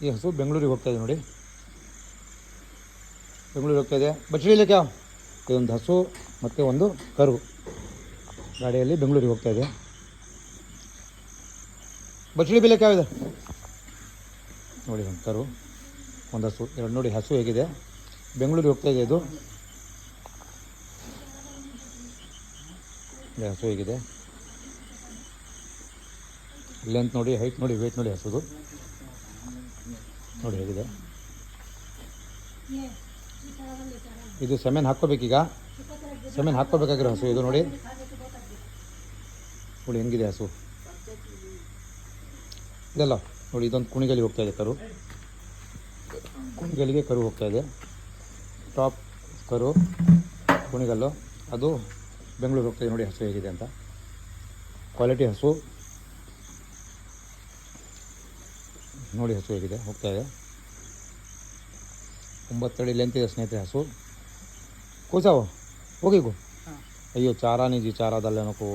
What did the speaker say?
ಈ ಹಸು ಬೆಂಗಳೂರಿಗೆ ಹೋಗ್ತಾ ಇದೆ ನೋಡಿ, ಬೆಂಗಳೂರಿಗೆ ಹೋಗ್ತಾ ಇದೆ. ಬಚ್ಚಡಿಲಿ ಕ್ಯಾ ಇದೊಂದು ಹಸು ಮತ್ತು ಒಂದು ಕರು ಗಾಡಿಯಲ್ಲಿ ಬೆಂಗಳೂರಿಗೆ ಹೋಗ್ತಾ ಇದೆ. ಬಚ್ಚಡಿ ಬೆಲೆ ಕ್ಯಾವಿದೆ ನೋಡಿ, ಒಂದು ಕರು ಒಂದು ಹಸು ಎರಡು ನೋಡಿ. ಹಸು ಹೇಗಿದೆ, ಬೆಂಗಳೂರಿಗೆ ಹೋಗ್ತಾ ಇದೆ. ಇದು ಹಸು ಹೇಗಿದೆ, ಲೆಂತ್ ನೋಡಿ, ಹೈಟ್ ನೋಡಿ, ವೇಟ್ ನೋಡಿ ಹಸುದು ನೋಡಿ ಹೇಗಿದೆ. ಇದು ಸೆಮೆನ್ ಹಾಕ್ಕೋಬೇಕೀಗ, ಸೆಮೆನ್ ಹಾಕ್ಕೋಬೇಕಾಗಿರೋ ಹಸು ಇದು ನೋಡಿ. ನೋಡಿ ಹೆಂಗಿದೆ ಹಸು ಇದೆಲ್ಲ ನೋಡಿ. ಇದೊಂದು ಕುಣಿಗಲ್ಲಿ ಹೋಗ್ತಾ ಇದೆ ಕರು, ಕುಣಿಗಲ್ಲಿಗೆ ಕರು ಹೋಗ್ತಾ ಇದೆ. ಟಾಪ್ ಕರು ಕುಣಿಗಲ್ಲು, ಅದು ಬೆಂಗಳೂರು ಹೋಗ್ತಾ ಇದೆ ನೋಡಿ. ಹಸು ಹೇಗಿದೆ ಅಂತ, ಕ್ವಾಲಿಟಿ ಹಸು ನೋಡಿ. ಹಸು ಹೇಗಿದೆ, ಹೋಗ್ತಾ ಇದೆ. 9 ಅಡಿ ಲೆಂತ್ ಇದೆ ಸ್ನೇಹಿತರೆ ಹಸು. ಕೂಸಾವು ಹೋಗಿಗು, ಅಯ್ಯೋ ಚಾರಾ ನೀ ಜಿ ಚಾರಾ ದಲ್ಲನಕೋ.